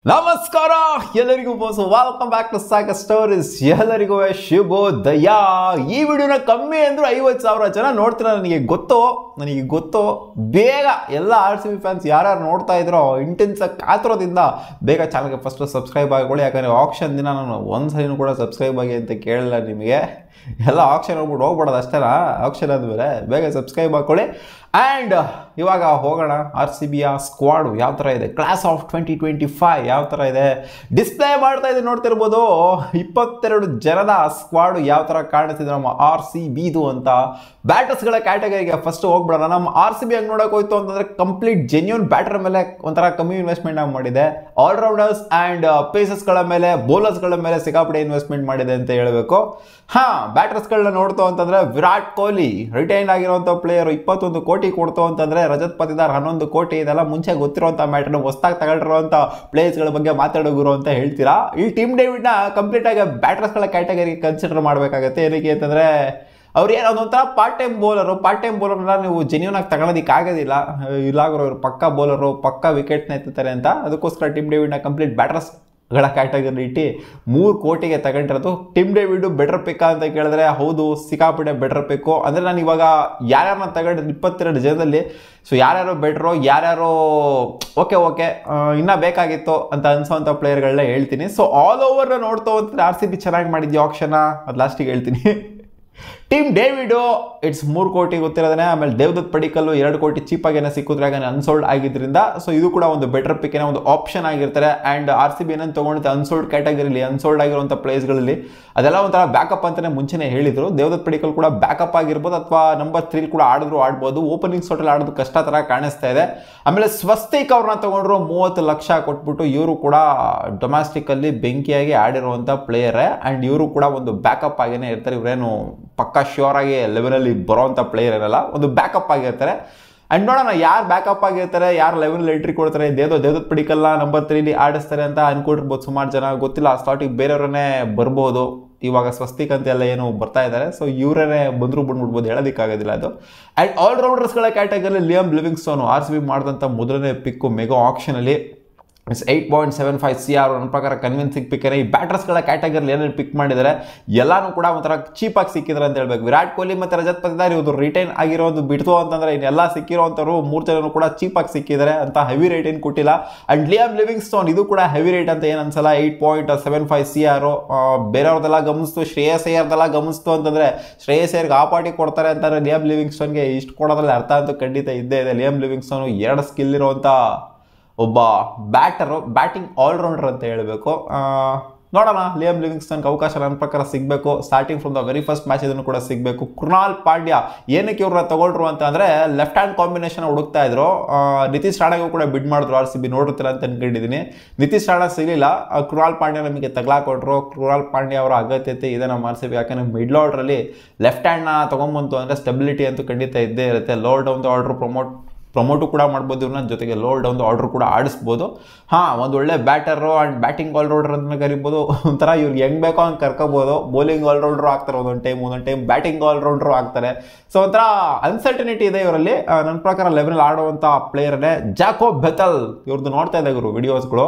ನಮಸ್ಕಾರ ಎಲ್ಲರಿಗೂ welcome back to ಸಾಕ ಸ್ಟೋರೀಸ್. ಎಲ್ಲರಿಗೂ ಶುಭೋದಯ. ಈ ವಿಡಿಯೋನ ಕಮ್ಮಿ ಅಂದ್ರೂ 50,000 ಜನ ನೋಡ್ತೀರ. ನನಗೆ ಗೊತ್ತು ಬೇಗ ಎಲ್ಲ RCB ಫ್ಯಾನ್ಸ್ ಯಾರ್ಯಾರು ನೋಡ್ತಾ ಇದ್ರೋ ಇಂಟೆನ್ಸ್ ಕಾತುರದಿಂದ ಬೇಗ ಚಾನಲ್ಗೆ ಫಸ್ಟ್ ಸಬ್ಸ್ಕ್ರೈಬ್ ಆಗಿಕೊಳ್ಳಿ. ಯಾಕಂದರೆ ಆಕ್ಷನ್ ದಿನ ನಾನು ಒಂದ್ಸಲಿನೂ ಕೂಡ ಸಬ್ಸ್ಕ್ರೈಬ್ ಆಗಿ ಅಂತ ಕೇಳಲ್ಲ ನಿಮಗೆ. ಎಲ್ಲ ಆಕ್ಷನ್ ಹೋಗ್ಬಿಟ್ಟು ಹೋಗ್ಬಿಡೋದು ಅಷ್ಟೇನಾ? ಆಕ್ಷನ್ ಆದಮೇಲೆ ಬೇಗ ಸಬ್ಸ್ಕ್ರೈಬ್ ಹಾಕೊಳ್ಳಿ. ಆ್ಯಂಡ್ ಇವಾಗ ಹೋಗೋಣ RCBಯ ಸ್ಕ್ವಾಡು ಯಾವ ಥರ ಇದೆ, ಕ್ಲಾಸ್ ಆಫ್ 2025 ಯಾವ ಥರ ಇದೆ ಡಿಸ್ಪ್ಲೇ ಮಾಡ್ತಾ ಇದೆ. ನೋಡ್ತಿರ್ಬೋದು 22 ಜನದ ಸ್ಕ್ವಾಡು ಯಾವ ಥರ ಕಾಣಿಸ್ತಿದೆ ನಮ್ಮ RCBದು ಅಂತ. ಬ್ಯಾಟರ್ಸ್ಗಳ ಕ್ಯಾಟಗರಿಗೆ ಫಸ್ಟ್ ಹೋಗ್ಬಿಡೋಣ. ನಮ್ಮ RCB ಹಂಗೆ ನೋಡೋಕೆ ಹೋಯ್ತು ಅಂತಂದರೆ ಕಂಪ್ಲೀಟ್ ಜೆನ್ಯೂನ್ ಬ್ಯಾಟರ್ ಮೇಲೆ ಒಂಥರ ಕಮ್ಮಿ ಇನ್ವೆಸ್ಟ್ಮೆಂಟ್ ಮಾಡಿದೆ. ಆಲ್ರೌಂಡರ್ಸ್ ಆ್ಯಂಡ್ ಪೇಸಸ್ಗಳ ಮೇಲೆ, ಬೌಲರ್ಸ್ಗಳ ಮೇಲೆ ಸಿಕ್ಕಾಪಟ್ಟೆ ಇನ್ವೆಸ್ಟ್ಮೆಂಟ್ ಮಾಡಿದೆ ಅಂತ ಹೇಳಬೇಕು. ಬ್ಯಾಟರ್ಸ್ಗಳನ್ನ ನೋಡ್ತು ಅಂತಂದರೆ ವಿರಾಟ್ ಕೊಹ್ಲಿ ರಿಟೈನ್ ಆಗಿರುವಂಥ ಪ್ಲೇಯರು 21 ಕೋಟಿ ಕೊಡ್ತು ಅಂತಂದರೆ, ರಜತ್ ಪತಿದಾರ್ 11 ಕೋಟಿ. ಇದೆಲ್ಲ ಮುಂಚೆ ಗೊತ್ತಿರುವಂಥ ಮ್ಯಾಟ್ರನ್ನ ಹೊಸದಾಗಿ ತಗೊಂಡಿರುವಂಥ ಪ್ಲೇಯರ್ಸ್ಗಳ ಬಗ್ಗೆ ಮಾತಾಡೋಗುರು ಅಂತ ಹೇಳ್ತೀರಾ. ಈ ಟೀಮ್ ಡೇವಿಡ್ನ ಕಂಪ್ಲೀಟಾಗಿ ಬ್ಯಾಟರ್ಸ್ಗಳ ಕ್ಯಾಟಗರಿಗೆ ಕನ್ಸಿಡರ್ ಮಾಡಬೇಕಾಗತ್ತೆ. ಏನಕ್ಕೆ ಅಂತಂದರೆ ಅವ್ರು ಏನೋ ಒಂಥರ ಪಾರ್ಟ್ ಟೈಮ್ ಬೌಲರ್ನ ನೀವು ಜೆನ್ಯೂನ್ ಆಗಿ ತಗೊಳೋದಕ್ಕಾಗೋದಿಲ್ಲ. ಇಲ್ಲಾಗ್ರು ಇವರು ಪಕ್ಕ ಬೌಲರು, ಪಕ್ಕ ವಿಕೆಟ್ನ ಎತ್ತುತ್ತಾರೆ ಅಂತ. ಅದಕ್ಕೋಸ್ಕರ ಟೀಮ್ ಡೇವಿಡ್ನ ಕಂಪ್ಲೀಟ್ ಬ್ಯಾಟರ್ಸ್ಗಳ ಕ್ಯಾಟಗರಿ ಇಟ್ಟು 3 ಕೋಟಿಗೆ ತಗೊಂಡಿರೋದು. ಟೀಮ್ ಡೇವಿಡ್ ಬೆಟರ್ ಪಿಕ್ ಅಂತ ಕೇಳಿದ್ರೆ ಹೌದು, ಸಿಕ್ಕಾಪಟ್ಟೆ ಬೆಟರ್ ಪಿಕ್ಕು. ಅಂದರೆ ನಾನು ಇವಾಗ ಯಾರ್ಯಾರನ್ನ ತಗೊಂಡಿದ್ದು 22 ಜನದಲ್ಲಿ, ಸೊ ಯಾರ್ಯಾರು ಬೆಟ್ರು, ಯಾರ್ಯಾರು ಓಕೆ ಇನ್ನೂ ಬೇಕಾಗಿತ್ತು ಅಂತ ಅನ್ಸೋವಂಥ ಪ್ಲೇಯರ್ಗಳನ್ನ ಹೇಳ್ತೀನಿ. ಸೊ ಆಲ್ ಓವರ್ನ ನೋಡ್ತಾ ಹೋಗ್ತಾರೆ RCB ಚೆನ್ನಾಗಿ ಮಾಡಿದ್ವಿ ಆಕ್ಷನ್ನ, ಅದು ಲಾಸ್ಟಿಗೆ ಹೇಳ್ತೀನಿ. ಟೀಮ್ ಡೇವಿಡು ಇಟ್ಸ್ 3 ಕೋಟಿ ಗೊತ್ತಿರೋದೇ. ಆಮೇಲೆ ದೇವದತ್ ಪಡಿಕಲ್ಲು 2 ಕೋಟಿ ಚೀಪಾಗೇನೆ ಸಿಕ್ಕಿದ್ರೆ ಹಾಗೆ ಅನ್ಸೋಲ್ಡ್ ಆಗಿದ್ದರಿಂದ, ಸೊ ಇದು ಕೂಡ ಒಂದು ಬೆಟರ್ ಪಿಕ್ಕಿನ ಒಂದು ಆಪ್ಷನ್ ಆಗಿರ್ತಾರೆ. ಆ್ಯಂಡ್ RCB ಏನಂತ ತೊಗೊಂಡಿದ್ದೆ ಅನ್ಸೋಲ್ಡ್ ಕ್ಯಾಟಗರಿಲಿ, ಅನ್ಸೋಲ್ಡ್ ಆಗಿರುವಂಥ ಪ್ಲೇಸ್ಗಳಲ್ಲಿ ಅದೆಲ್ಲ ಒಂಥರ ಬ್ಯಾಕಪ್ ಅಂತಲೇ ಮುಂಚೆನೇ ಹೇಳಿದರು. ದೇವದತ್ ಪಡಿಕಲ್ ಕೂಡ ಬ್ಯಾಕಪ್ ಆಗಿರ್ಬೋದು, ಅಥವಾ ನಂಬರ್ 3 ಕೂಡ ಆಡ್ಬೋದು. ಓಪನಿಂಗ್ ಸ್ಲಾಟಲ್ಲಿ ಆಡೋದು ಕಷ್ಟ ಥರ ಕಾಣಿಸ್ತಾ ಇದೆ. ಆಮೇಲೆ ಸ್ವಸ್ತಿಕ್ ಅವ್ರನ್ನ ತೊಗೊಂಡ್ರು 30 ಲಕ್ಷ ಕೊಟ್ಬಿಟ್ಟು. ಇವರು ಕೂಡ ಡೊಮ್ಯಾಸ್ಟಿಕಲ್ಲಿ ಬೆಂಕಿಯಾಗಿ ಆಡಿರುವಂಥ ಪ್ಲೇಯರೇ. ಆ್ಯಂಡ್ ಇವರು ಕೂಡ ಒಂದು ಬ್ಯಾಕಪ್ ಆಗೇನೆ ಇರ್ತಾರೆ. ಇವರೇನು ಪಕ್ಕ ಶ್ಯೂರ್ ಆಗಿ ಲೆವೆಲಲ್ಲಿ ಬರೋವಂಥ ಪ್ಲೇಯರ್ ಇರಲ್ಲ, ಒಂದು ಬ್ಯಾಕಪ್ ಆಗಿರ್ತಾರೆ. ಆ್ಯಂಡ್ ನೋಡೋಣ ಯಾರು ಬ್ಯಾಕಪ್ ಆಗಿರ್ತಾರೆ, ಯಾರು ಲೆವೆಲ್ ಎಂಟ್ರಿ ಕೊಡ್ತಾರೆ. ದೇವದತ್ ಪಡಿಕಲ್ನ ನಂಬರ್ 3 ಆಡಿಸ್ತಾರೆ ಅಂತ ಅನ್ಕೊಂಡಿರ್ಬೋದು ಸುಮಾರು ಜನ, ಗೊತ್ತಿಲ್ಲ. ಸ್ಲಾಟಿಗೆ ಬೇರೆಯವರನ್ನೇ ಬರ್ಬೋದು. ಇವಾಗ ಸ್ವಸ್ತಿಕ್ ಅಂತ ಎಲ್ಲ ಏನು ಬರ್ತಾ ಇದ್ದಾರೆ, ಸೊ ಇವರೇ ಬಂದ್ಬಿಡ್ಬೋದು, ಹೇಳೋದಕ್ಕಾಗೋದಿಲ್ಲ ಅದು. ಆ್ಯಂಡ್ ಆಲ್ರೌಂಡರ್ಸ್ಗಳ ಕ್ಯಾಟಗರಿಯಲ್ಲಿ ಲಿಯಮ್ ಲಿವಿಂಗ್ಸ್ಟೋನ್ RCB ಮಾಡಿದಂಥ ಮೊದಲನೇ ಪಿಕ್ಕು ಮೆಗಾ ಆಕ್ಷನಲ್ಲಿ 8.75 CR ನನ್ನ ಪ್ರಕಾರ ಕನ್ವಿನ್ಸಿಂಗ್ ಪಿಕ್ಕೇನೆ. ಈ ಬ್ಯಾಟರ್ಸ್ಗಳ ಕ್ಯಾಟಗರಿಲಿ ಏನೇನು ಪಿಕ್ ಮಾಡಿದ್ದಾರೆ ಎಲ್ಲನೂ ಕೂಡ ಒಂಥರ ಚೀಪಾಗಿ ಸಿಕ್ಕಿದ್ರೆ ಅಂತ ಹೇಳ್ಬೇಕು. ವಿರಾಟ್ ಕೊಹ್ಲಿ ಮತ್ತು ರಜತ್ ಪತಿದಾರ್ ಇವರು ರಿಟೈನ್ ಆಗಿರೋದು ಬಿಡ್ತು ಅಂತಂದರೆ ಇನ್ನೆಲ್ಲ ಸಿಕ್ಕಿರೋವಂಥವ್ರು 3 ಜನರು ಕೂಡ ಚೀಪಾಗಿ ಸಿಕ್ಕಿದ್ದಾರೆ ಅಂತ ಹೆವಿ ರೇಟ್ ಏನು ಕೊಟ್ಟಿಲ್ಲ. ಆ್ಯಂಡ್ ಲಿಯಮ್ ಲಿವಿಂಗ್ಸ್ಟೋನ್ ಇದು ಕೂಡ ಹೆವಿ ರೇಟ್ ಅಂತ ಏನು ಅನ್ಸಲ್ಲ. 8.75 CR. ಬೇರೆಯವ್ರದ್ದೆಲ್ಲ ಗಮನಿಸ್ತು, ಶ್ರೇಯಸ್ ಅಯ್ಯರ್ದೆಲ್ಲ ಗಮನಿಸ್ತು ಅಂತಂದರೆ ಶ್ರೇಯಸ್ ಅಯ್ಯರ್ಗೆ ಆ ಪಾರ್ಟಿ ಕೊಡ್ತಾರೆ ಅಂತಂದರೆ ಲಿಯಮ್ ಲಿವಿಂಗ್ಸ್ಟೋನ್ಗೆ ಇಷ್ಟು ಕೊಡೋದ್ರಲ್ಲಿ ಅರ್ಥ ಅಂತೂ ಖಂಡಿತ ಇದ್ದೇ ಇದೆ. ಲಿಯಮ್ ಲಿವಿಂಗ್ಸ್ಟೋನ್ 2 ಸ್ಕಿಲ್ ಇರುವಂಥ ಒಬ್ಬ ಬ್ಯಾಟಿಂಗ್ ಆಲ್ರೌಂಡರ್ ಅಂತ ಹೇಳಬೇಕು. ನೋಡೋಣ, ಲಿಯಮ್ ಲಿವಿಂಗ್ಸ್ಟನ್ಗೆ ಅವಕಾಶ ನನ್ನ ಪ್ರಕಾರ ಸಿಗಬೇಕು. Starting from the very first match ಇದನ್ನು ಕೂಡ ಸಿಗಬೇಕು. ಕೃಣಾಲ್ ಪಾಂಡ್ಯ ಏನಕ್ಕೆ ಇವ್ರನ್ನ ತಗೊಳ್ರು ಅಂತ ಅಂದರೆ ಲೆಫ್ಟ್ ಹ್ಯಾಂಡ್ ಕಾಂಬಿನೇಷನ್ ಹುಡುಕ್ತಾ ಇದ್ರು. ನಿತೀಶ್ ರಾಣೆಗೂ ಕೂಡ ಬಿಡ್ ಮಾಡಿದ್ರು RCB, ನೋಡಿರ್ತೀರ ಅಂತ ಅನ್ಕೊಂಡಿದ್ದೀನಿ. ನಿತೀಶ್ ರಾಣೆ ಸಿಗಲಿಲ್ಲ, ಕೃಣಾಲ್ ಪಾಂಡ್ಯ ನಮಗೆ ತಗಲಾಕೊಟ್ರು. ಕೃಣಾಲ್ ಪಾಂಡ್ಯ ಅವರ ಅಗತ್ಯತೆ ಇದೆ ನಮ್ಮ RCB. ಯಾಕಂದರೆ ಮಿಡ್ಲ್ ಆರ್ಡ್ರಲ್ಲಿ ಲೆಫ್ಟ್ ಹ್ಯಾಂಡ್ನ ತೊಗೊಂಬಂತು ಅಂದರೆ ಸ್ಟೆಬಿಲಿಟಿ ಅಂತೂ ಖಂಡಿತ ಇದ್ದೇ ಇರುತ್ತೆ. ಲೋವರ್ ಡೌನ್ ದ ಆರ್ಡ್ರು ಪ್ರಮೋಟು ಕೂಡ ಮಾಡ್ಬೋದು ಇವ್ರನ್ನ, ಜೊತೆಗೆ ಲೋವರ್ ಡೌನ್ ದ ಆರ್ಡರ್ ಕೂಡ ಆಡಿಸ್ಬೋದು. ಒಂದು ಒಳ್ಳೆ ಬ್ಯಾಟರು ಆ್ಯಂಡ್ ಬ್ಯಾಟಿಂಗ್ ಆಲ್ರೌಂಡರ್ ಅಂತ ಕರಿಬೋದು. ಒಂಥರ ಇವ್ರಿಗೆ ಹೆಂಗೆ ಬೇಕೋ ಹಂಗೆ ಕರ್ಕೋಬೋದು. ಬೌಲಿಂಗ್ ಆಲ್ರೌಂಡ್ರು ಆಗ್ತಾರೆ ಒಂದೊಂದು ಟೈಮ್ ಬ್ಯಾಟಿಂಗ್ ಆಲ್ರೌಂಡ್ರು ಆಗ್ತಾರೆ. ಸೊ ಒಂಥರ ಅನ್ಸರ್ಟನಿಟಿ ಇದೆ ಇವರಲ್ಲಿ. ನನ್ನ ಪ್ರಕಾರ ಲೆವೆಲ್ ಆಡುವಂಥ ಪ್ಲೇಯರ್ನೇ ಜಾಕೋಬ್ ಬೆಥೆಲ್. ಇವ್ರದ್ದು ನೋಡ್ತಾ ಇದೆ ಇವರು ವಿಡಿಯೋಸ್ಗಳು,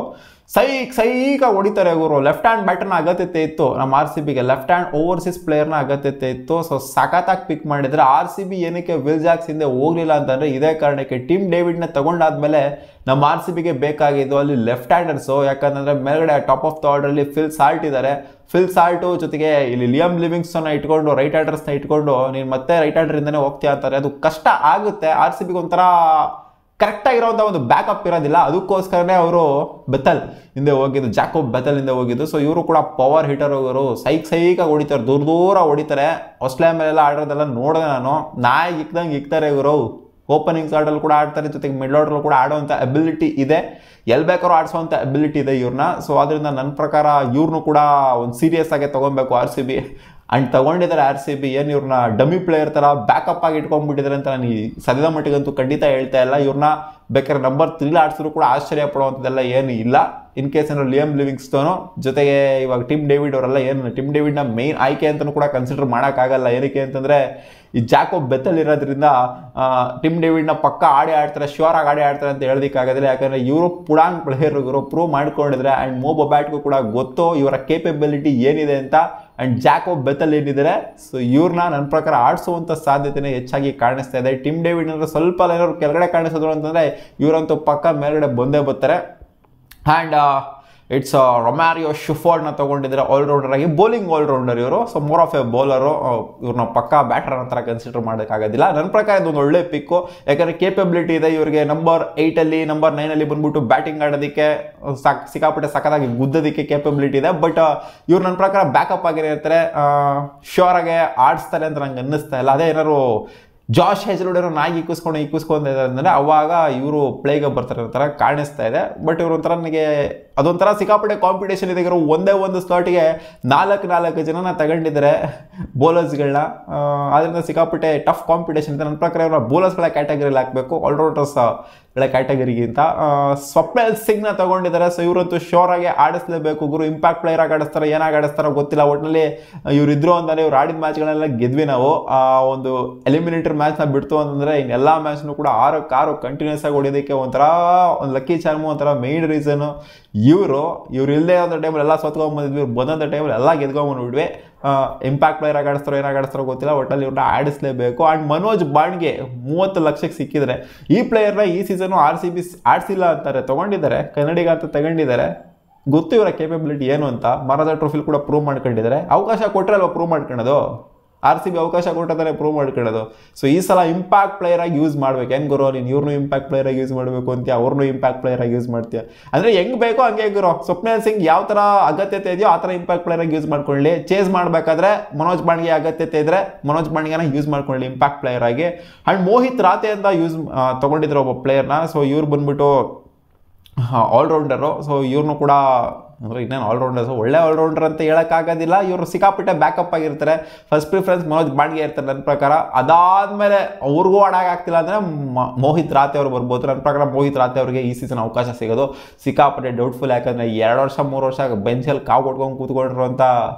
ಸೈಕಾಗಿ ಹೊಡಿತಾರೆ ಇವರು. ಲೆಫ್ಟ್ ಹ್ಯಾಂಡ್ ಬ್ಯಾಟರ್ನ ಅಗತ್ಯತೆ ಇತ್ತು ನಮ್ಮ RCBಗೆ, ಲೆಫ್ಟ್ ಹ್ಯಾಂಡ್ ಓವರ್ಸೀಸ್ ಪ್ಲೇಯರ್ನ ಅಗತ್ಯತೆ ಇತ್ತು. ಸೊ ಸಖತ್ತಾಗಿ ಪಿಕ್ ಮಾಡಿದರೆ. RCB ಏನಕ್ಕೆ ವಿಲ್ ಜಾಕ್ಸ್ ಹಿಂದೆ ಹೋಗಲಿಲ್ಲ ಅಂತಂದರೆ ಇದೇ ಕಾರಣಕ್ಕೆ. ಟೀಮ್ ಡೇವಿಡ್ನ ತಗೊಂಡಾದ್ಮೇಲೆ ನಮ್ಮ RCBಗೆ ಬೇಕಾಗಿದ್ದು ಅಲ್ಲಿ ಲೆಫ್ಟ್ ಹ್ಯಾಂಡರ್ಸು. ಯಾಕಂತಂದರೆ ಮೇಲ್ಗಡೆ ಟಾಪ್ ಆಫ್ ದ ಆರ್ಡ್ರಲ್ಲಿ ಫಿಲ್ ಸಾಲ್ಟ್ ಇದ್ದಾರೆ. ಫಿಲ್ ಸಾಲ್ಟು ಜೊತೆಗೆ ಇಲ್ಲಿ ಲಿಯಮ್ ಲಿವಿಂಗ್ಸ್ಟನ್ನ ಇಟ್ಕೊಂಡು ರೈಟ್ ಹ್ಯಾಂಡರ್ಸ್ನ ಇಟ್ಕೊಂಡು ನೀನು ಮತ್ತೆ ರೈಟ್ ಹ್ಯಾಂಡರಿಂದನೇ ಹೋಗ್ತೀಯ ಅಂತಾರೆ. ಅದು ಕಷ್ಟ ಆಗುತ್ತೆ. RCBಗೆ ಒಂಥರ ಕರೆಕ್ಟಾಗಿರೋಂಥ ಒಂದು ಬ್ಯಾಕಪ್ ಇರೋದಿಲ್ಲ. ಅದಕ್ಕೋಸ್ಕರನೇ ಅವರು ಬೆಥೆಲ್ ಹಿಂದೆ ಹೋಗಿದ್ದು, ಜಾಕೋಬ್ ಬೆಥೆಲ್ ಹಿಂದೆ ಹೋಗಿದ್ದು. ಸೊ ಇವರು ಕೂಡ ಪವರ್ ಹಿಟರ್ ಹೋಗೋರು, ಸೈಕಾಗಿ ಹೊಡಿತಾರೆ, ದೂರ ಹೊಡಿತಾರೆ. ಆಸ್ಟ್ರೇಲಿಯಾ ಮೇಲೆಲ್ಲ ಆಡೋದೆಲ್ಲ ನೋಡಿದೆ ನಾನು. ನಾಯಿ ಇಕ್ತಾರೆ ಇವರು. ಓಪನಿಂಗ್ ಸ್ಲಾಟಲ್ಲಿ ಕೂಡ ಆಡ್ತಾರೆ, ಜೊತೆಗೆ ಮಿಡ್ಲ್ ಆರ್ಡರ್ಲು ಕೂಡ ಆಡೋವಂಥ ಎಬಿಲಿಟಿ ಇದೆ. ಎಲ್ಲಿ ಬೇಕಾದ್ರೂ ಆಡಿಸೋವಂಥ ಎಬಿಲಿಟಿ ಇದೆ ಇವ್ರನ್ನ. ಸೊ ಅದರಿಂದ ನನ್ನ ಪ್ರಕಾರ ಇವ್ರನ್ನೂ ಕೂಡ ಒಂದು ಸೀರಿಯಸ್ ಆಗಿ ತೊಗೊಬೇಕು RCB. And ತೊಗೊಂಡಿದ್ದಾರೆ RCB. ಏನು ಇವ್ರನ್ನ ಡಮ್ಮಿ ಪ್ಲೇಯರ್ ಥರ ಬ್ಯಾಕಪ್ ಆಗಿ ಇಟ್ಕೊಂಡ್ಬಿಟ್ಟಿದ್ದಾರೆ ಅಂತ ನಾನು ಈ ಸದ್ಯದ ಮಟ್ಟಿಗಂತೂ ಖಂಡಿತ ಹೇಳ್ತಾ ಇಲ್ಲ. ಇವ್ರನ್ನ ಬೇಕಾದ್ರೆ ನಂಬರ್ 3 ಆಡಿಸಿದ್ರು ಕೂಡ ಆಶ್ಚರ್ಯ ಪಡುವಂಥದ್ದೆಲ್ಲ ಏನು ಇಲ್ಲ. ಇನ್ ಕೇಸ್ ಏನಾದ್ರು ಲಿಯಮ್ ಲಿವಿಂಗ್ಸ್ಟೋನು ಜೊತೆಗೆ ಇವಾಗ ಟಿಮ್ ಡೇವಿಡ್ ಅವರೆಲ್ಲ ಏನು ಟಿಮ್ ಡೇವಿಡ್ನ ಮೇನ್ ಆಯ್ಕೆ ಅಂತಲೂ ಕೂಡ ಕನ್ಸಿಡರ್ ಮಾಡೋಕ್ಕಾಗಲ್ಲ. ಏನಕ್ಕೆ ಅಂತಂದರೆ ಈ ಜಾಕೋಬ್ ಬೆಥೆಲ್ ಇರೋದ್ರಿಂದ ಟಿಮ್ ಡೇವಿಡ್ನ ಪಕ್ಕ ಆಡ್ತಾರೆ, ಶ್ಯೂರ್ ಆಗಿ ಆಡ್ತಾರೆ ಅಂತ ಹೇಳೋದಕ್ಕಾಗೋದಿಲ್ಲ. ಯಾಕಂದರೆ ಇವರು ಪುಡಾಂಗ್ ಪ್ಲೇಯರ್, ಇವರು ಪ್ರೂವ್ ಮಾಡ್ಕೊಂಡಿದ್ರೆ ಆ್ಯಂಡ್ ಮೋ ಬೊಬ್ಯಾಟ್ಗೂ ಕೂಡ ಗೊತ್ತು ಇವರ ಕೇಪಬಿಲಿಟಿ ಏನಿದೆ ಅಂತ. ಆ್ಯಂಡ್ ಜಾಕೋಬ್ ಬೆಥೆಲ್ ಏನಿದ್ದಾರೆ, ಸೊ ಇವ್ರನ್ನ ನನ್ನ ಪ್ರಕಾರ ಆಡಿಸುವಂಥ ಸಾಧ್ಯತೆನೇ ಹೆಚ್ಚಾಗಿ ಕಾಣಿಸ್ತಾ ಇದೆ. ಟಿಮ್ ಡೇವಿಡ್ ಅಂದರೆ ಸ್ವಲ್ಪ ಏನಾದ್ರು ಕೆಳಗಡೆ ಕಾಣಿಸಿದ್ರು ಅಂತಂದರೆ ಇವರಂತೂ ಪಕ್ಕ ಮೇಲ್ಗಡೆ ಬಂದೇ ಬರ್ತಾರೆ. ಆ್ಯಂಡ್ ಇಟ್ಸ್ ರೊಮ್ಯಾರಿಯೋ ಶುಫೋರ್ಡ್ನ ತೊಗೊಂಡಿದ್ದಾರೆ ಆಲ್ರೌಂಡರ್ ಆಗಿ, ಬೌಲಿಂಗ್ ಆಲ್ರೌಂಡರ್ ಇವರು. So more of A bowler, ಇವ್ರನ್ನ ಪಕ್ಕ ಬ್ಯಾಟರ್ ಅಂತ ಕನ್ಸಿಡರ್ ಮಾಡೋಕ್ಕಾಗೋದಿಲ್ಲ. ನನ್ನ ಪ್ರಕಾರ ಇದೊಂದು ಒಳ್ಳೆ ಪಿಕ್ಕು, ಯಾಕಂದರೆ ಕೇಪಬಿಲಿಟಿ ಇದೆ ಇವರಿಗೆ. ನಂಬರ್ 8 ನಂಬರ್ 9 ಬಂದ್ಬಿಟ್ಟು ಬ್ಯಾಟಿಂಗ್ ಆಡೋದಕ್ಕೆ ಸಿಕ್ಕಾಪಟ್ಟೆ ಸಖತ್ತಾಗಿ ಗುದ್ದೋದಕ್ಕೆ ಕೇಪಬಿಲಿಟಿ ಇದೆ. ಬಟ್ ಇವ್ರು ನನ್ನ ಪ್ರಕಾರ ಬ್ಯಾಕಪ್ ಆಗಿರ್ತಾರೆ, ಶ್ಯೂರ್ ಆಗಿ ಆಡಿಸ್ತಾರೆ ಅಂತ ನಂಗೆ ಅನ್ನಿಸ್ತಾ ಇಲ್ಲ. ಅದೇ ಏನಾದ್ರು ಜಾಶ್ ಹೇಜಲ್ವುಡ್ ಏನೋ ನಾಯಿ ಇಕ್ಕಿಸ್ಕೊಂಡಿದ್ದಾರೆ ಅಂದರೆ ಅವಾಗ ಇವರು ಪ್ಲೇಗೆ ಬರ್ತಾರೆ ಥರ ಕಾಣಿಸ್ತಾ ಇದೆ. ಬಟ್ ಇವರು ಒಂಥರ ನನಗೆ ಅದೊಂಥರ ಸಿಕ್ಕಾಪಟ್ಟೆ ಕಾಂಪಿಟೇಷನ್ ಇದೆ. ಇವರು ಒಂದೇ ಒಂದು ಸ್ಲಾಟಿಗೆ 4 ಜನನ ತಗೊಂಡಿದ್ದಾರೆ ಬೌಲರ್ಸ್ಗಳನ್ನ. ಅದರಿಂದ ಸಿಕ್ಕಾಪಟ್ಟೆ ಟಫ್ ಕಾಂಪಿಟೇಷನ್ ಇದೆ. ನನ್ನ ಪ್ರಕಾರ ಇವರು ಬೌಲರ್ಸ್ಗಳ ಕ್ಯಾಟಗರಿಯಲ್ಲಿ ಹಾಕಬೇಕು, ಆಲ್ರೌಂಡರ್ಸ್ಗಳ ಕ್ಯಾಟಗರಿಗಿಂತ. ಸ್ವಪ್ನಿಲ್ ಸಿಂಗ್ನ ತಗೊಂಡಿದ್ದಾರೆ. ಸೊ ಇವರಂತೂ ಶ್ಯೂರ್ ಆಗಿ ಆಡಿಸ್ಲೇಬೇಕು ಗುರು. ಇಂಪ್ಯಾಕ್ಟ್ ಪ್ಲೇಯರ್ ಆಗಿ ಆಡಿಸ್ತಾರೋ ಏನಾಗಿ ಆಡಿಸ್ತಾರೋ ಗೊತ್ತಿಲ್ಲ. ಒಟ್ಟಿನಲ್ಲಿ ಇವ್ರು ಇದ್ರು ಅಂತಾನೆ ಇವ್ರು ಆಡಿದ ಮ್ಯಾಚ್ಗಳೆಲ್ಲ ಗೆದ್ವಿ ನಾವು. ಒಂದು ಎಲಿಮಿನೇಟರ್ ಮ್ಯಾಚ್ನ ಬಿಡ್ತು ಅಂತಂದರೆ ಇನ್ನೆಲ್ಲ ಮ್ಯಾಚ್ನು ಕೂಡ 6 ಕಂಟಿನ್ಯೂಸ್ ಆಗಿ ಹೊಡಿಯೋದಕ್ಕೆ ಒಂಥರ ಒಂದು ಲಕ್ಕಿ ಚಾರ್ಮು, ಒಂಥರ ಮೇನ್ ರೀಸನು ಇವರು ಇಲ್ಲದೆ ಒಂದು ಟೈಮಲ್ಲಿ ಎಲ್ಲ ಸೋತ್ಕೊಂಡ್ಬಂದಿದ್ವಿ, ಇವ್ರು ಬಂದಂಥ ಟೈಮಲ್ಲಿ ಎಲ್ಲ ಗೆದ್ಕೊಂಡ್ಬಂದ್ಬಿಟ್ವಿ. ಇಂಪ್ಯಾಕ್ಟ್ ಪ್ಲೇಯರ್ ಆಗಿ ಆಡಿಸ್ತಾರೋ ಏನಾಗಿ ಆಡಿಸ್ತಾರೋ ಗೊತ್ತಿಲ್ಲ, ಒಟ್ಟಲ್ಲಿ ಇವ್ರನ್ನ ಆಡಿಸ್ಲೇಬೇಕು. ಆ್ಯಂಡ್ ಮನೋಜ್ ಬಾಂಡ್ಗೆ 30 ಲಕ್ಷಕ್ಕೆ ಸಿಕ್ಕಿದ್ರೆ ಈ ಪ್ಲೇಯರ್ನ ಈ ಸೀಸನು RCB ಆಡಿಸಿಲ್ಲ ಅಂತಾರೆ, ತೊಗೊಂಡಿದ್ದಾರೆ, ಕನ್ನಡಿಗ ಅಂತ ತಗೊಂಡಿದ್ದಾರೆ. ಗೊತ್ತು ಇವರ ಕೇಪಬಿಲಿಟಿ ಏನು ಅಂತ. ಮಹಾರಾಜ ಟ್ರೋಫಿಲಿ ಕೂಡ ಪ್ರೂವ್ ಮಾಡ್ಕೊಂಡಿದ್ದಾರೆ. ಅವಕಾಶ ಕೊಟ್ಟರೆ ಅಲ್ವಾ ಪ್ರೂವ್ ಮಾಡ್ಕೊಳ್ಳೋದು, RCB ಅವಕಾಶ ಕೊಟ್ಟಂತಾನೆ ಪ್ರೂವ್ ಮಾಡ್ಕೊಳ್ಳೋದು. ಸೊ ಈ ಸಲ ಇಂಪ್ಯಾಕ್ಟ್ ಪ್ಲೇಯರ್ ಆಗಿ ಯೂಸ್ ಮಾಡ್ಬೇಕು. ಹೆಂಗೆ ಗುರು, ನೀನು ಇವ್ರನ್ನೂ ಇಂಪ್ಯಾಕ್ಟ್ ಪ್ಲೇಯರ್ ಆಗಿ ಯೂಸ್ ಮಾಡಬೇಕು ಅಂತೀಯ, ಅವ್ರನ್ನೂ ಇಂಪ್ಯಾಕ್ಟ್ ಪ್ಲೇಯರ್ ಆಗಿ ಯೂಸ್ ಮಾಡ್ತೀಯ ಅಂದರೆ ಹೆಂಗೆ ಬೇಕೋ ಹಂಗೆ ಗುರು. ಸ್ವಪ್ನಿಲ್ ಸಿಂಗ್ ಯಾವ ಥರ ಅಗತ್ಯತೆ ಇದೆಯೋ ಆ ಥರ ಇಂಪ್ಯಾಕ್ಟ್ ಪ್ಲೇಯರ್ ಆಗಿ ಯೂಸ್ ಮಾಡ್ಕೊಳ್ಳಿ. ಚೇಸ್ ಮಾಡಬೇಕಾದ್ರೆ ಮನೋಜ್ ಬಾಂಡ್ಗೆ ಅಗತ್ಯತೆ ಇದ್ದರೆ ಮನೋಜ್ ಬಾಂಡ್ಗೆನ ಯೂಸ್ ಮಾಡ್ಕೊಳ್ಳಿ ಇಂಪ್ಯಾಕ್ಟ್ ಪ್ಲೇಯರ್ ಆಗಿ. ಆ್ಯಂಡ್ ಮೋಹಿತ್ ರಾತೆ ಅಂತ ತೊಗೊಂಡಿದ್ರು ಒಬ್ಬ ಪ್ಲೇಯರ್ನ. ಸೊ ಇವ್ರು ಬಂದ್ಬಿಟ್ಟು ಆಲ್ರೌಂಡರು. ಸೊ ಇವ್ರನ್ನೂ ಕೂಡ ಅಂದರೆ ಇನ್ನೇನು ಆಲ್ರೌಂಡರ್ಸು, ಒಳ್ಳೆ ಆಲ್ರೌಂಡರ್ ಅಂತ ಹೇಳೋಕ್ಕಾಗೋದಿಲ್ಲ. ಇವರು ಸಿಕ್ಕಾಪಟ್ಟೆ ಬ್ಯಾಕಪ್ ಆಗಿರ್ತಾರೆ. ಫಸ್ಟ್ ಪ್ರಿಫರೆನ್ಸ್ ಮನೋಜ್ ಬಾಂಡ್ಗೆ ಇರ್ತಾರೆ ನನ್ನ ಪ್ರಕಾರ. ಅದಾದಮೇಲೆ ಅವ್ರಿಗೂ ಆಡೋಕ್ಕಾಗ್ತಿಲ್ಲ ಅಂದರೆ ಮೋಹಿತ್ ರಾತೆ ಅವ್ರು ಬರ್ಬೋದು. ನನ್ನ ಪ್ರಕಾರ ಮೋಹಿತ್ ರಾತೆ ಅವ್ರಿಗೆ ಈ ಸೀಸನ್ ಅವಕಾಶ ಸಿಗೋದು ಸಿಕ್ಕಾಪಟ್ಟೆ ಡೌಟ್ಫುಲ್. ಯಾಕಂದರೆ 2 ವರ್ಷ 3 ವರ್ಷ ಬೆಂಚಲ್ಲಿ ಕಾವು ಕೊಟ್ಕೊಂಡು ಕೂತ್ಕೊಂಡಿರುವಂಥ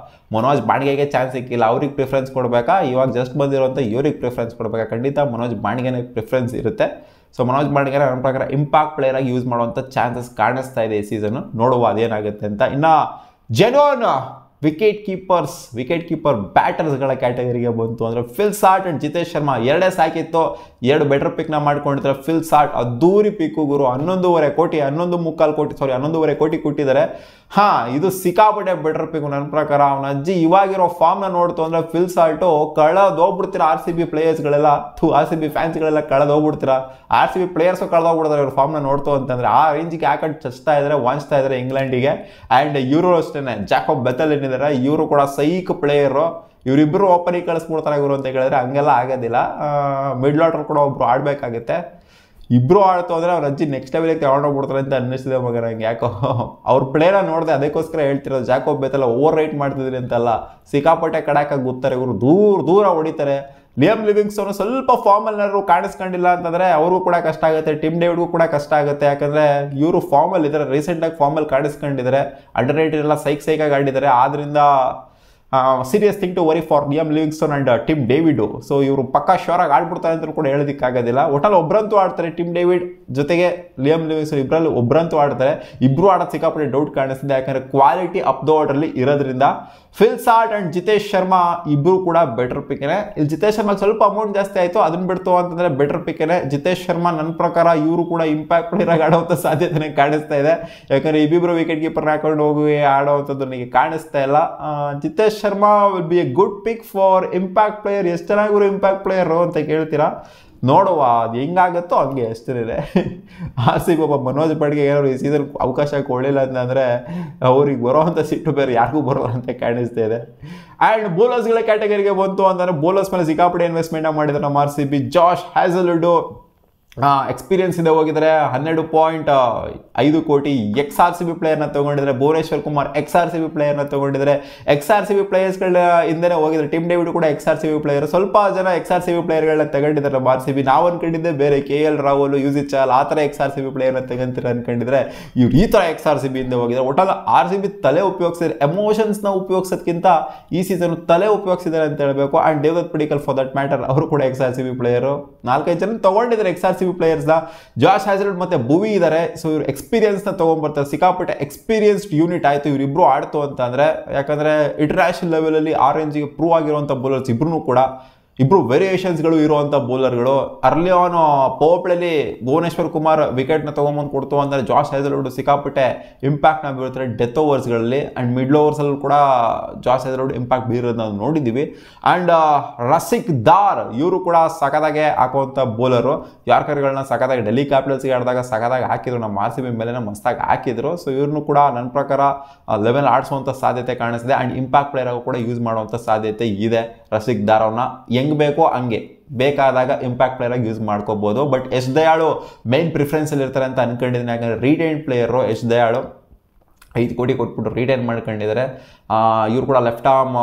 ಮನೋಜ್ ಬಾಂಡ್ಗೆಗೆ ಚಾನ್ಸ್ ಸಿಕ್ಕಿಲ್ಲ. ಅವ್ರಿಗೆ ಪ್ರಿಫರೆನ್ಸ್ ಕೊಡಬೇಕಾ, ಇವಾಗ ಜಸ್ಟ್ ಬಂದಿರೋಂಥ ಇವ್ರಿಗೆ ಪ್ರಿಫರೆನ್ಸ್ ಕೊಡಬೇಕಾ? ಖಂಡಿತ ಮನೋಜ್ ಬಾಂಡ್ಗೆನೇ ಪ್ರಿಫರೆನ್ಸ್ ಇರುತ್ತೆ. ಸೊ ಮನೋಜ್ ಬಾಂಡ್ಗೆ ನನ್ನ ಪ್ರಕಾರ ಇಂಪ್ಯಾಕ್ಟ್ ಪ್ಲೇಯರ್ ಆಗಿ ಯೂಸ್ ಮಾಡುವಂಥ ಚಾನ್ಸಸ್ ಕಾಣಿಸ್ತಾ ಇದೆ ಈ ಸೀಸನ್. ನೋಡುವ ಅದೇನಾಗುತ್ತೆ ಅಂತ. ಇನ್ನು ಜೆನ್ಯೂನ್ ವಿಕೆಟ್ ಕೀಪರ್ ಬ್ಯಾಟರ್ಸ್ಗಳ ಕ್ಯಾಟಗರಿಗೆ ಬಂತು ಅಂದರೆ Phil Salt and Jitesh Sharma. 2 ಸಾಕಿತ್ತು, 2 ಬೆಟರ್ ಪಿಕ್ನ ಮಾಡ್ಕೊಂಡಿದ್ದಾರೆ. ಫಿಲ್ ಸಾಲ್ಟ್ ಅದ್ದೂರಿ ಪಿಕ್ಕು ಗುರು. 11.25 ಕೋಟಿ ಕೊಟ್ಟಿದ್ದಾರೆ. ಇದು ಸಿಕ್ಕಾಪಟ್ಟೆ ಬೆಟರ್ ಪಿಕ್ಕು ನನ್ನ ಪ್ರಕಾರ. ಅವನ ಅಜ್ಜಿ ಇವಾಗಿರೋ ಫಾರ್ಮ್ನ ನೋಡ್ತು ಅಂದರೆ ಫಿಲ್ ಸಾಲ್ಟು ಕಳೆದೋಗ್ಬಿಡ್ತೀರ. RCB ಪ್ಲೇಯರ್ಸ್ಗಳೆಲ್ಲ RCB ಫ್ಯಾನ್ಸ್ಗಳೆಲ್ಲ ಕಳೆದೋಗ್ಬಿಡ್ತೀರ. RCB ಪ್ಲೇಯರ್ಸು ಕಳೆದೋಗ್ಬಿಡ್ತಾರೆ ಇವ್ರ ಫಾರ್ಮ್ನ ನೋಡ್ತು ಅಂತಂದರೆ. ಆ ರೇಂಜಿಗೆ ಯಾಕಂಡು ಚಚ್ತಾ ಇದ್ದಾರೆ, ವಾಂಚ್ತಾ ಇದ್ದಾರೆ ಇಂಗ್ಲೆಂಡಿಗೆ. ಆ್ಯಂಡ್ ಇವರು ಅಷ್ಟೇ ಜಾಕೋಬ್ ಬೆಥೆಲ್ ಏನಿದ್ದಾರೆ, ಇವರು ಕೂಡ ಸೈಕ್ ಪ್ಲೇಯರು. ಇವರಿಬ್ಬರು ಓಪನಿಂಗ್ ಕಳಿಸ್ಬಿಡ್ತಾರೆ ಇವರು ಅಂತ ಹೇಳಿದ್ರೆ ಹಂಗೆಲ್ಲ ಆಗೋದಿಲ್ಲ. ಮಿಡ್ಲ್ ಆರ್ಡರ್ ಕೂಡ ಒಬ್ರು ಆಡಬೇಕಾಗುತ್ತೆ. ಇಬ್ಬರು ಆಡ್ತು ಅಂದರೆ ಅವ್ರ ಅಜ್ಜಿ ನೆಕ್ಸ್ಟ್ ಲೆವೆಲಿಗೆ ತಗೊಂಡೋಗ್ಬಿಡ್ತಾರೆ ಅಂತ ಅನ್ನಿಸ್ತಿದೆ ಮಗ ನಂಗೆ. ಯಾಕೋ ಅವ್ರ ಪ್ಲೇನ ನೋಡಿದೆ, ಅದಕ್ಕೋಸ್ಕರ ಹೇಳ್ತಿರೋದು. ಜಾಕೋಬ್ ಬೆಥೆಲ್ ಓವರ್ ರೈಟ್ ಮಾಡ್ತಿದ್ರಿ ಅಂತಲ್ಲ, ಸಿಕ್ಕಾಪಟ್ಟೆ ಕಡಾಕಾಗಿ ಗೊತ್ತಾರೆ ಇವರು. ದೂರ ಹೊಡಿತಾರೆ. ಲಿಯಮ್ ಲಿವಿಂಗ್ಸ್ಟೋನ್ ಸ್ವಲ್ಪ ಫಾರ್ಮಲ್ಲಾದ್ರು ಕಾಣಿಸ್ಕೊಂಡಿಲ್ಲ ಅಂತಂದರೆ ಅವ್ರಿಗೂ ಕೂಡ ಕಷ್ಟ ಆಗುತ್ತೆ. ಟಿಮ್ ಡೇವಿಡ್ಗೂ ಕೂಡ ಕಷ್ಟ ಆಗುತ್ತೆ. ಯಾಕಂದರೆ ಇವರು ಫಾರ್ಮಲ್ಲಿ ಇದ್ದಾರೆ, ರೀಸೆಂಟಾಗಿ ಫಾರ್ಮಲ್ಲಿ ಕಾಣಿಸ್ಕೊಂಡಿದ್ದಾರೆ. ಅಂಡರ್ ರೇಟೆಡ್ ಎಲ್ಲ ಸೈಕಾಗಿ ಆಡಿದ್ದಾರೆ. ಆದ್ದರಿಂದ serious thing to worry for Liam Livingstone and Tim David. So ಇವರು ಪಕ್ಕಾ ಶ್ಯೂರಾಗಿ ಆಡ್ಬಿಡ್ತಾರೆ ಅಂತ ಕೂಡ ಹೇಳೋದಕ್ಕಾಗೋದಿಲ್ಲ. ಒಟ್ಟಲ್ಲಿ ಒಬ್ಬರಂತೂ ಆಡ್ತಾರೆ, ಟಿಮ್ ಡೇವಿಡ್ ಜೊತೆಗೆ ಲಿಯಮ್ ಲಿವಿಂಗ್ಸ್ಟೋನ್ ಇಬ್ಬರಲ್ಲಿ ಒಬ್ಬರಂತೂ ಆಡ್ತಾರೆ. ಇಬ್ಬರು ಆಡೋದು ಸಿಕ್ಕಾಪಟ್ಟೆ ಡೌಟ್ ಕಾಣಿಸ್ತಿದೆ. ಯಾಕಂದರೆ ಕ್ವಾಲಿಟಿ ಅಪ್ ದ ಆರ್ಡರಲ್ಲಿ ಇರೋದ್ರಿಂದ. Fill Salt and Jitesh Sharma ಇಬ್ಬರು ಕೂಡ ಬೆಟರ್ ಪಿಕ್ಕೇನೆ. ಇಲ್ಲಿ ಜಿತೇಶ್ ಶರ್ಮಾ ಸ್ವಲ್ಪ ಅಮೌಂಟ್ ಜಾಸ್ತಿ ಆಯಿತು, ಅದನ್ನು ಬಿಡ್ತು ಅಂತಂದರೆ ಬೆಟರ್ ಪಿಕ್ಕೇನೆ. ಜಿತೇಶ್ ಶರ್ಮಾ ನನ್ನ ಪ್ರಕಾರ ಇವರು ಕೂಡ ಇಂಪ್ಯಾಕ್ಟ್ ಪ್ಲೇಯರಾಗಿ ಆಡೋವಂಥ ಸಾಧ್ಯತೆ ಕಾಣಿಸ್ತಾ ಇದೆ. ಯಾಕಂದರೆ ಇಬ್ಬಿಬ್ಬರು ವಿಕೆಟ್ ಕೀಪರ್ನ ಹಾಕೊಂಡು ಹೋಗಿ ಆಡೋವಂಥದ್ದು ನನಗೆ ಕಾಣಿಸ್ತಾ ಇಲ್ಲ. Jitesh Sharma will be A good pick for impact player. ಎಷ್ಟು ಚೆನ್ನಾಗಿರೋ ಇಂಪ್ಯಾಕ್ಟ್ ಪ್ಲೇಯರು ಅಂತ ಕೇಳ್ತೀರಾ, ನೋಡುವ ಅದು ಹೆಂಗಾಗುತ್ತೋ ಹಂಗೆ ಅಷ್ಟೇ. RCB ಒಬ್ಬ ಮನೋಜ್ ಬಾಂಡ್ಗೆ ಏನಾದ್ರು ಈ ಸೀಸನ್ ಅವಕಾಶ ಕೊಡಲಿಲ್ಲ ಅಂತಂದರೆ ಅವ್ರಿಗೆ ಬರೋವಂಥ ಸಿಟ್ಟು ಬೇರೆ ಯಾರಿಗೂ ಬರೋಲ್ಲ ಅಂತ ಕಾಣಿಸ್ತಾ ಇದೆ. ಆ್ಯಂಡ್ ಬೌಲರ್ಸ್ಗಳ ಕ್ಯಾಟಗರಿಗೆ ಬಂತು ಅಂತಂದರೆ ಬೌಲರ್ಸ್ ಮೇಲೆ ಸಿಕ್ಕಾಪಟ್ಟೆ ಇನ್ವೆಸ್ಟ್ಮೆಂಟ್ ಮಾಡಿದ್ದಾರೆ ನಮ್ಮ RCB. ಜಾಶ್ ಹ್ಯಾಸಲ್ವುಡ್ ಎಕ್ಸ್ಪೀರಿಯನ್ಸ್ ಇದೆ ಹೋಗಿದ್ದಾರೆ. 12.5 ಕೋಟಿ XRCB ಪ್ಲೇಯರ್ನ ತೊಗೊಂಡಿದ್ದಾರೆ. Bhuvneshwar Kumar XRCB ಪ್ಲೇಯರ್ನ ತೊಗೊಂಡಿದ್ದಾರೆ. XRCB ಪ್ಲೇಯರ್ಸ್ಗಳ ಹಿಂದೆನೇ ಹೋಗಿದ್ದಾರೆ. ಟಿಮ್ ಡೇವಿಡ್ ಕೂಡ XRCB ಪ್ಲೇಯರ್. ಸ್ವಲ್ಪ ಜನ XRCB ಪ್ಲೇಯರ್ಗಳನ್ನ ತಗೊಂಡಿದ್ದಾರೆ RCB. ನಾವು ಅನ್ಕೊಂಡಿದ್ದೆ ಬೇರೆ KL ರಾಹುಲ್, ಯುಜಿತ್ ಚಹಲ್ ಆ ಥರ XRCB ಪ್ಲೇಯರ್ನ ತಗೊಂತೀರ ಅನ್ಕೊಂಡಿದ್ರೆ ಇವ್ರು ಈ ಥರ XRCB ಇಂದ ಹೋಗಿದ್ದಾರೆ. ಒಟ್ಟಲ್ಲಿ RCB ತಲೆ ಉಪಯೋಗಿಸಿದ್ರೆ, ಎಮೋಷನ್ಸ್ನ ಉಪಯೋಗಿಸೋದಕ್ಕಿಂತ ಈ ಸೀಸನ್ ತಲೆ ಉಪಯೋಗಿಸಿದ್ದಾರೆ ಅಂತ ಹೇಳಬೇಕು. And Devdutt Padikkal for that matter ಅವರು ಕೂಡ XRCB ಪ್ಲೇಯರು. 4-5 ಜನ ತೊಗೊಂಡಿದ್ದಾರೆ XRCB ಪ್ಲೇಯರ್ಸ್ನ. ಜಾಶ್ ಹ್ಯಾಜಲ್ವುಡ್ ಮತ್ತೆ ಭುವಿ ಇದ್ದಾರೆ. ಸೊ ಇವ್ರು ಎಕ್ಸ್ಪೀರಿಯನ್ಸ್ನ ತೊಗೊಂಡ್ಬರ್ತಾರೆ. ಸಿಕ್ಕಾಪಟ್ಟೆ ಎಕ್ಸ್ಪೀರಿಯನ್ಸ್ಡ್ ಯೂನಿಟ್ ಆಯಿತು ಇವರಿಬ್ರು ಆಡ್ತು ಅಂತಂದರೆ. ಯಾಕಂದರೆ ಇಂಟರ್ನ್ಯಾಷನಲ್ ಲೆವೆಲಲ್ಲಿ ಆರೆಂಜಿಗೆ ಪ್ರೂವ್ ಆಗಿರುವಂಥ ಬೌಲರ್ಸ್ ಇಬ್ರು ಕೂಡ, ಇಬ್ರು ವೇರಿಯೇಷನ್ಸ್ಗಳು ಇರುವಂಥ ಬೌಲರ್ಗಳು. ಅರ್ಲಿ ಆನ್ ಪವರ್ ಪ್ಲೇಲಿ ಭುವನೇಶ್ವರ್ ಕುಮಾರ್ ವಿಕೆಟ್ನ ತೊಗೊಂಬಂದು ಕೊಡ್ತು ಅಂದರೆ ಜಾಶ್ ಹ್ಯಾಜಲ್ವುಡ್ ಸಿಕ್ಕಾಪಟ್ಟೆ ಇಂಪ್ಯಾಕ್ಟ್ನ ಬೀಳ್ತಾರೆ ಡೆತ್ ಓವರ್ಸ್ಗಳಲ್ಲಿ. ಆ್ಯಂಡ್ ಮಿಡ್ಲ್ ಓವರ್ಸಲ್ಲೂ ಕೂಡ ಜಾಶ್ ಹ್ಯಾಜಲ್ವುಡ್ ಇಂಪ್ಯಾಕ್ಟ್ ಬೀರೋದು ನಾವು ನೋಡಿದ್ದೀವಿ. ಆ್ಯಂಡ್ ರಸಿಕ್ ದಾರ್ ಇವರು ಕೂಡ ಸಖತ್ತಾಗೆ ಹಾಕುವಂಥ ಬೌಲರು. ಯಾರ್ಕರ್ಗಳನ್ನ ಸಖತ್ತಾಗಿ ಡೆಲ್ಲಿ ಕ್ಯಾಪಿಟಲ್ಸ್ಗೆ ಆಡಿದಾಗ ಸಖತ್ತಾಗಿ ಹಾಕಿದ್ರು. ನಮ್ಮ RCB ಮೇಲೆ ಮಸ್ತಾಗಿ ಹಾಕಿದ್ರು. ಸೊ ಇವ್ರನ್ನೂ ಕೂಡ ನನ್ನ ಪ್ರಕಾರ ಲೆವೆಲ್ ಆಡಿಸುವಂಥ ಸಾಧ್ಯತೆ ಕಾಣಿಸ್ತಿದೆ. ಆ್ಯಂಡ್ ಇಂಪ್ಯಾಕ್ಟ್ ಪ್ಲೇಯರ್ ಆಗಿ ಕೂಡ ಯೂಸ್ ಮಾಡುವಂಥ ಸಾಧ್ಯತೆ ಇದೆ ರಸಿಕ್ ದಾರ್ ಅವ್ರನ್ನ. ಹೆಂಗೆ ಬೇಕೋ ಹಂಗೆ ಬೇಕಾದಾಗ ಇಂಪ್ಯಾಕ್ಟ್ ಪ್ಲೇಯರ್ ಆಗಿ ಯೂಸ್ ಮಾಡ್ಕೋಬಹುದು. ಬಟ್ ಎಸ್ ದಯಾಳು ಮೇನ್ ಪ್ರಿಫರೆನ್ಸಲ್ಲಿ ಇರ್ತಾರೆ ಅಂತ ಅನ್ಕೊಂಡಿದ್ದೀನಿ. ಯಾಕಂದರೆ ರಿಟೈನ್ ಪ್ಲೇಯರು ಎಸ್ ದಯಾಳು 5 ಕೋಟಿ ಕೊಟ್ಬಿಟ್ಟು ರಿಟೈನ್ ಮಾಡ್ಕೊಂಡಿದ್ದಾರೆ. ಇವ್ರು ಕೂಡ ಲೆಫ್ಟ್ ಆರ್ಮ್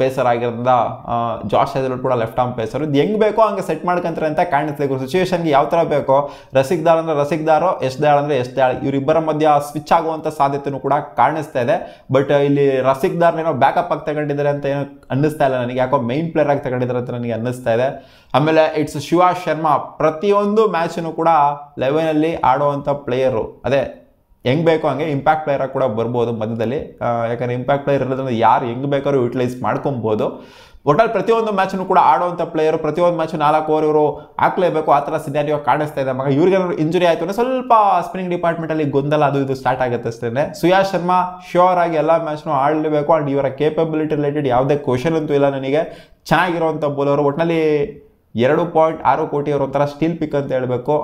ಪೇಸರ್ ಆಗಿರೋದ್ರಿಂದ ಜಾಶ್ ಹ್ಯಾಜಲ್ವುಡ್ ಕೂಡ ಲೆಫ್ಟ್ ಆರ್ಮ್ ಪೇಸರು. ಇದು ಹೆಂಗೆ ಬೇಕೋ ಹಂಗೆ ಸೆಟ್ ಮಾಡ್ಕೊಂತಾರೆ ಅಂತ ಕಾಣಿಸ್ತಿದೆ. ಸಿಚುವೇಷನ್ಗೆ ಯಾವ ಥರ ಬೇಕೋ ರಸಿಕ್ ದಾರ್ ಅಂದರೆ ರಸಿಕ್ ದಾರು, ಎಸ್ ದಯಾಳ್ ಅಂದರೆ ಎಸ್ ದಯಾಳ್, ಇವರಿಬ್ಬರ ಮಧ್ಯ ಸ್ವಿಚ್ ಆಗುವಂಥ ಸಾಧ್ಯತೆಯೂ ಕೂಡ ಕಾಣಿಸ್ತಾ ಇದೆ. ಬಟ್ ಇಲ್ಲಿ ರಸಿಕ್ ದಾರ್ನೇನೋ ಬ್ಯಾಕಪ್ ಆಗಿ ತಗೊಂಡಿದ್ದಾರೆ ಅಂತ ಏನೋ ಅನ್ನಿಸ್ತಾ ಇಲ್ಲ ನನಗೆ. ಯಾಕೋ ಮೈನ್ ಪ್ಲೇಯರ್ ಆಗಿ ತಗೊಂಡಿದ್ದಾರೆ ಅಂತ ನನಗೆ ಅನ್ನಿಸ್ತಾ ಇದೆ. ಆಮೇಲೆ ಇಟ್ಸ್ ಶಿವ ಶರ್ಮಾ ಪ್ರತಿಯೊಂದು ಮ್ಯಾಚನ್ನು ಕೂಡ 11ಅಲ್ಲಿ ಆಡುವಂಥ ಪ್ಲೇಯರು. ಅದೇ ಹೆಂಗೆ ಬೇಕೋ ಹಂಗೆ ಇಂಪ್ಯಾಕ್ಟ್ ಪ್ಲೇಯರ್ ಕೂಡ ಬರ್ಬೋದು ಮಧ್ಯದಲ್ಲಿ. ಯಾಕಂದರೆ ಇಂಪ್ಯಾಕ್ಟ್ ಪ್ಲೇಯರ್ ಇರೋದ್ರಿಂದ ಯಾರು ಹೆಂಗೆ ಬೇಕಾದ್ರೂ ಯೂಟಿಲೈಸ್ ಮಾಡ್ಕೊಬೋದು. ಒಟ್ಟಲ್ಲಿ ಪ್ರತಿಯೊಂದು ಮ್ಯಾಚನ್ನು ಕೂಡ ಆಡುವಂಥ ಪ್ಲೇಯರು. ಪ್ರತಿಯೊಂದು ಮ್ಯಾಚು 4 ಓವರ್ ಇವರು ಹಾಕ್ಲೇಬೇಕು, ಆ ಥರ ಸಿನಾರಿಯೋ ಕಾಣಿಸ್ತಾ ಇದೆ. ಮಗ ಇವ್ರಿಗೇನಾದ್ರು ಇಂಜುರಿ ಆಯಿತು ಅಂದರೆ ಸ್ವಲ್ಪ ಸ್ಪಿನ್ನಿಂಗ್ ಡಿಪಾರ್ಟ್ಮೆಂಟಲ್ಲಿ ಗೊಂದಲ ಅದು ಇದು ಸ್ಟಾರ್ಟ್ ಆಗುತ್ತೆ ಅಷ್ಟೇ. ಸುಯಾಶ್ ಶರ್ಮಾ ಶ್ಯೂರ್ ಆಗಿ ಎಲ್ಲ ಮ್ಯಾಚ್ನೂ ಆಡಲೇಬೇಕು. ಆ್ಯಂಡ್ ಇವರ ಕೇಪಬಿಲಿಟಿ ರಿಲೇಟೆಡ್ ಯಾವುದೇ ಕ್ವಶನ್ ಅಂತೂ ಇಲ್ಲ ನನಗೆ. ಚೆನ್ನಾಗಿರೋವಂಥ ಬೌಲರು. ಒಟ್ಟಿನಲ್ಲಿ 2.6 ಕೋಟಿ ಅವರು ಒಂಥರ ಸ್ಟೀಲ್ ಪಿಕ್ ಅಂತ ಹೇಳಬೇಕು.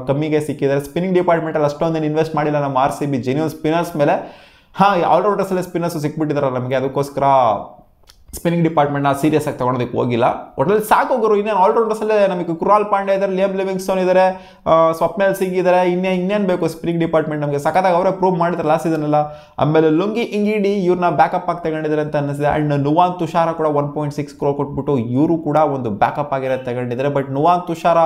ಕಮ್ಮಿಗೆ ಸಿಕ್ಕಿದ್ದಾರೆ. ಸ್ಪಿನ್ನಿಂಗ್ ಡಿಪಾರ್ಟ್ಮೆಂಟಲ್ಲಿ ಅಷ್ಟೊಂದೇನು ಇನ್ವೆಸ್ಟ್ ಮಾಡಿಲ್ಲ ನಮ್ಮ RCB. ಜೆನ್ಯೂನ್ ಸ್ಪಿನ್ನರ್ಸ್ ಮೇಲೆ ಆಲ್ರೌಂಡರ್ಸಲ್ಲೇ ಸ್ಪಿನ್ನರ್ಸು ಸಿಕ್ಬಿಟ್ಟಿದ್ದಾರೆ ನಮಗೆ. ಅದಕ್ಕೋಸ್ಕರ ಸ್ಪಿನ್ನಿಂಗ್ ಡಿಪಾರ್ಟ್ಮೆಂಟ್ನ ಸೀರಿಯಸ್ ಆಗಿ ತೊಗೊಳೋದಕ್ಕೆ ಹೋಗಿಲ್ಲ. ಒಟ್ಟಲ್ಲಿ ಸಾಕೋಗರು. ಇನ್ನೇನು ಆಲ್ರೌಂಡರ್ಸಲ್ಲೇ ನಮಗೆ ಕೃನಾಲ್ ಪಾಂಡ್ಯ ಇದ್ದಾರೆ, ಲಿಯಾಮ್ ಲಿವಿಂಗ್ಸ್ಟೋನ್ ಇದ್ದಾರೆ, ಸ್ವಪ್ನಿಲ್ ಸಿಂಗ್ ಇದ್ದಾರೆ. ಇನ್ನೇನು ಬೇಕು ಸ್ಪಿನ್ನಿಂಗ್ ಡಿಪಾರ್ಟ್ಮೆಂಟ್ ನಮಗೆ. ಸಖತ್ತಾಗಿ ಅವರೇ ಪ್ರೂವ್ ಮಾಡಿದ್ದಾರೆ ಲಾಸ್ಟ್ ಸೀಸನ್ ಎಲ್ಲ. ಆಮೇಲೆ ಲುಂಗಿ ಇಂಗಿಡಿ ಇವ್ರನ್ನ ಬ್ಯಾಕಪ್ ಆಗಿ ತಗೊಂಡಿದ್ದಾರೆ ಅಂತ ಅನ್ನಿಸಿದೆ. ಆ್ಯಂಡ್ ನುವಾನ್ ತುಷಾರ ಕೂಡ 1.6 crore ಕೊಟ್ಬಿಟ್ಟು ಇವರು ಕೂಡ ಒಂದು ಬ್ಯಾಕಪ್ ಆಗಿರೋದು ತಗೊಂಡಿದ್ದಾರೆ. ಬಟ್ ನುವಾನ್ ತುಷಾರ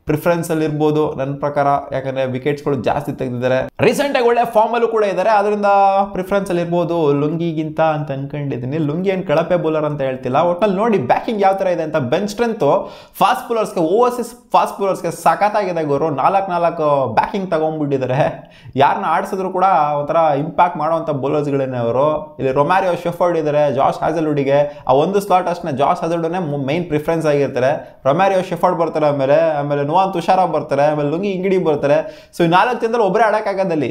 ಪ್ರಿಫರೆನ್ಸಲ್ಲಿ ಇರ್ಬೋದು ನನ್ನ ಪ್ರಕಾರ. ಯಾಕಂದರೆ ವಿಕೆಟ್ಸ್ಗಳು ಜಾಸ್ತಿ ತೆಗೆದಿದ್ದಾರೆ. ರೀಸೆಂಟಾಗಿ ಒಳ್ಳೆ ಫಾರ್ಮಲ್ಲೂ ಕೂಡ ಇದ್ದಾರೆ. ಅದರಿಂದ ಪ್ರಿಫರೆನ್ಸಲ್ಲಿ ಇರ್ಬೋದು ಲುಂಗಿಗಿಂತ ಅಂತ ಅನ್ಕೊಂಡಿದ್ದೀನಿ. ಲುಂಗಿ ಏನು ಕಳಪೆ ಬೌಲರ್ ಅಂತ ಹೇಳ್ತಿಲ್ಲ. ಒಟ್ಟಲ್ಲಿ ನೋಡಿ ಬ್ಯಾಕಿಂಗ್ ಯಾವ ಥರ ಇದೆ ಅಂತ. ಬೆಂಚ್ ಸ್ಟ್ರೆಂತು ಫಾಸ್ಟ್ ಬೌಲರ್ಸ್ಗೆ, ಓವರ್ಸೀಸ್ ಫಾಸ್ಟ್ ಬೌಲರ್ಸ್ಗೆ ಸಖತ್ತಾಗಿದೆ ಗುರು. 4 ಬ್ಯಾಕಿಂಗ್ ತಗೊಂಡ್ಬಿಟ್ಟಿದ್ದಾರೆ. ಯಾರನ್ನ ಆಡಿಸಿದ್ರು ಕೂಡ ಒಂಥರ ಇಂಪ್ಯಾಕ್ಟ್ ಮಾಡುವಂಥ ಬೌಲರ್ಸ್ಗಳೇನೆ ಅವರು. ಇಲ್ಲಿ ರೊಮ್ಯಾರಿಯೋ ಶೆಫರ್ಡ್ ಇದ್ದಾರೆ. ಜಾಶ್ ಹ್ಯಾಜಲ್ವುಡ್ಗೆ ಆ ಒಂದು ಸ್ಲಾಟ್ ಅಷ್ಟೇ ಜಾಶ್ ಹ್ಯಾಜಲ್ವುಡ್ನೇ ಮೈನ್ ಪ್ರಿಫರೆನ್ಸ್ ಆಗಿರ್ತಾರೆ. ರೊಮ್ಯಾರಿಯೋ ಶೆಫರ್ಡ್ ಬರ್ತಾರೆ. ಆಮೇಲೆ ನುವಾನ್ ತುಷಾರ ಬರ್ತಾರೆ. ಆಮೇಲೆ ಲುಂಗಿ ಇಂಗಿಡಿ ಬರ್ತಾರೆ. ಸೊ ಈ 4 ಜನದಲ್ಲಿ ಒಬ್ಬರೇ ಆಡೋಕ್ಕಾಗೋದಲ್ಲಿ,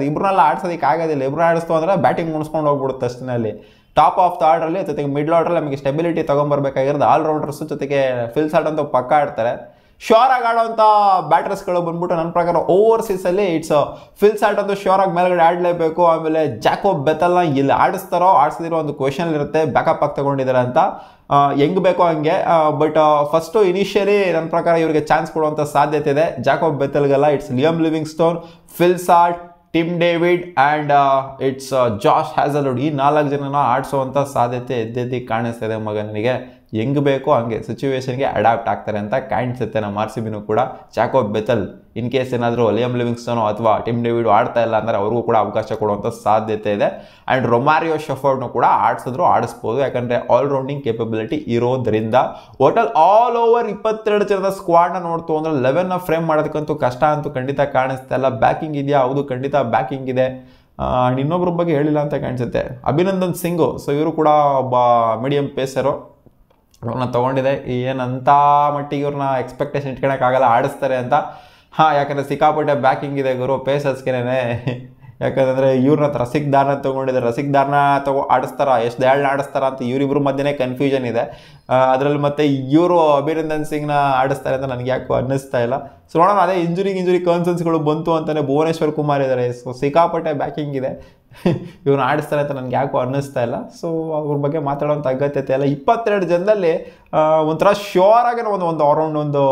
ಇಬ್ಬರನ್ನೆಲ್ಲ ಆಡ್ಸೋದಕ್ಕೆ ಆಗೋದಿಲ್ಲ. ಇಬ್ಬರು ಆಡಿಸ್ತು ಅಂದರೆ ಬ್ಯಾಟಿಂಗ್ ಮುಗಿಸ್ಕೊಂಡು ಹೋಗ್ಬಿಡುತ್ತೆ ಅಷ್ಟೇ. ಅಲ್ಲಿ ಟಾಪ್ ಆಫ್ ದ ಆರ್ಡ್ರಲ್ಲಿ ಜೊತೆಗೆ ಮಿಡ್ಲ್ ಆರ್ಡ್ರಲ್ಲಿ ನಮಗೆ ಸ್ಟೆಬಿಲಿಟಿ ತೊಗೊಂಬರ್ಬೇಕಾಗಿರೋದು ಆಲ್ರೌಂಡರ್ಸು. ಜೊತೆಗೆ ಫಿಲ್ ಸಾಲ್ಟ್ ಅಂತೂ ಪಕ್ಕ ಆಡ್ತಾರೆ. ಶ್ಯೂರ್ ಆಗಿ ಆಡೋವಂಥ ಬ್ಯಾಟರ್ಸ್ಗಳು ಬಂದ್ಬಿಟ್ಟು ನನ್ನ ಪ್ರಕಾರ ಓವರ್ಸೀಸಲ್ಲಿ ಇಟ್ಸ್ ಫಿಲ್ ಸಾಲ್ಟ್ ಅಂತೂ ಶ್ಯೂರ್ ಆಗಿ ಮೇಲ್ಗಡೆ ಆಡಲೇಬೇಕು. ಆಮೇಲೆ ಜಾಕೋಬ್ ಬೆಥಲ್ನ ಇಲ್ಲಿ ಆಡಿಸ್ದಿರೋ ಒಂದು ಕ್ವೆಶನ್ ಇರುತ್ತೆ. ಬ್ಯಾಕಪ್ ಆಗಿ ತಗೊಂಡಿದ್ದಾರೆ ಅಂತ ಹೆಂಗೆ ಬೇಕೋ ಹಂಗೆ. ಬಟ್ ಫಸ್ಟು ಇನಿಷಿಯಲಿ ನನ್ನ ಪ್ರಕಾರ ಇವರಿಗೆ ಚಾನ್ಸ್ ಕೊಡುವಂಥ ಸಾಧ್ಯತೆ ಇದೆ. ಜಾಕೋಬ್ ಬೆಥಲ್ಗೆಲ್ಲ it's Liam Livingstone, Phil Salt, Tim David and it's Josh Hazlewood. ಈ 4 ಜನನ ಆಡಿಸುವಂಥ ಸಾಧ್ಯತೆ ಎದ್ದೆದ್ದು ಕಾಣಿಸ್ತಿದೆ ಮಗ ನನಗೆ. ಹೆಂಗೆ ಬೇಕೋ ಹಂಗೆ ಸಿಚುವೇಶನ್ಗೆ ಅಡಾಪ್ಟ್ ಆಗ್ತಾರೆ ಅಂತ ಕಾಣಿಸುತ್ತೆ ನಮ್ಮ RCBನೂ ಕೂಡ. ಜಾಕೋಬ್ ಬೆಥಲ್ ಇನ್ ಕೇಸ್ ಏನಾದರೂ ಲಿಯಾಮ್ ಲಿವಿಂಗ್ಸ್ಟೋನು ಅಥವಾ ಟಿಮ್ ಡೇವಿಡ್ ಆಡ್ತಾ ಇಲ್ಲ ಅಂದರೆ ಅವ್ರಿಗೂ ಕೂಡ ಅವಕಾಶ ಕೊಡುವಂಥ ಸಾಧ್ಯತೆ ಇದೆ. ಆ್ಯಂಡ್ ರೊಮ್ಯಾರಿಯೋ ಶೆಫರ್ಡ್ನು ಕೂಡ ಆಡಿಸ್ಬೋದು. ಯಾಕಂದರೆ ಆಲ್ರೌಂಡಿಂಗ್ ಕೇಪಬಿಲಿಟಿ ಇರೋದ್ರಿಂದ. ಒಟಲ್ ಆಲ್ ಓವರ್ 22 ಜನದ ಸ್ಕ್ವಾಡ್ನ ನೋಡ್ತು ಅಂದರೆ 11ನ ಫ್ರೇಮ್ ಮಾಡೋದಕ್ಕಂತೂ ಕಷ್ಟ ಅಂತೂ ಖಂಡಿತ ಕಾಣಿಸ್ತಾ ಇಲ್ಲ. ಬ್ಯಾಕಿಂಗ್ ಇದೆಯಾ? ಹೌದು, ಖಂಡಿತ ಬ್ಯಾಕಿಂಗ್ ಇದೆ. ಇನ್ನೊಬ್ಬರ ಬಗ್ಗೆ ಹೇಳಿಲ್ಲ ಅಂತ ಕಾಣಿಸುತ್ತೆ, ಅಭಿನಂದನ್ ಸಿಂಗು. ಸೊ ಇವರು ಕೂಡ ಒಬ್ಬ ಮೀಡಿಯಂ ಪೇಸರು. ಅವ್ರನ್ನ ತೊಗೊಂಡಿದೆ. ಏನಂತ ಮಟ್ಟಿಗೆ ಇವ್ರನ್ನ ಎಕ್ಸ್ಪೆಕ್ಟೇಷನ್ ಇಟ್ಕೊಳಕ್ಕಾಗಲ್ಲ ಆಡಿಸ್ತಾರೆ ಅಂತ. ಯಾಕಂದರೆ ಸಿಕ್ಕಾಪಟ್ಟೆ ಬ್ಯಾಕಿಂಗ್ ಇದೆ ಗುರು ಪೇಸರ್ಸ್ಗೆನೇ. ಯಾಕಂದರೆ ಇವ್ರನ್ನ ರಸಿಕ್ ದಾರ್ನ ತೊಗೊಂಡಿದ್ದಾರೆ. ರಸಿಕ್ ದಾರ್ನ ಆಡಿಸ್ತಾರ, ಎಷ್ಟು ದಯಾಳ್ನ ಆಡಿಸ್ತಾರ ಅಂತ ಇವರಿಬ್ಬರ ಮಧ್ಯೆ ಕನ್ಫ್ಯೂಷನ್ ಇದೆ. ಅದರಲ್ಲಿ ಮತ್ತೆ ಇವರು ಅಭಿನಂದನ್ ಸಿಂಗ್ನ ಆಡಿಸ್ತಾರೆ ಅಂತ ನನಗೆ ಯಾಕೋ ಅನ್ನಿಸ್ತಾ ಇಲ್ಲ. ಸೊ ನೋಡೋಣ, ಅದೇ ಇಂಜುರಿ ಕನ್ಸರ್ನ್ಸ್ಗಳು ಬಂತು ಅಂತಾನೆ ಭುವನೇಶ್ವರ್ ಕುಮಾರ್ ಇದ್ದಾರೆ. ಸೊ ಸಿಕ್ಕಾಪಟ್ಟೆ ಬ್ಯಾಕಿಂಗ್ ಇದೆ, ಇವ್ರನ್ನ ಆಡಿಸ್ತಾರೆ ಅಂತ ನನಗೆ ಯಾಕೋ ಅನ್ನಿಸ್ತಾ ಇಲ್ಲ. ಸೊ ಅವ್ರ ಬಗ್ಗೆ ಮಾತಾಡೋಂಥ ಅಗತ್ಯತೆ ಇಲ್ಲ. 22 ಜನದಲ್ಲಿ ಒಂಥರ ಶ್ಯೂರ್ ಆಗಿ ಒಂದು ಅರೌಂಡ್ ಒಂದು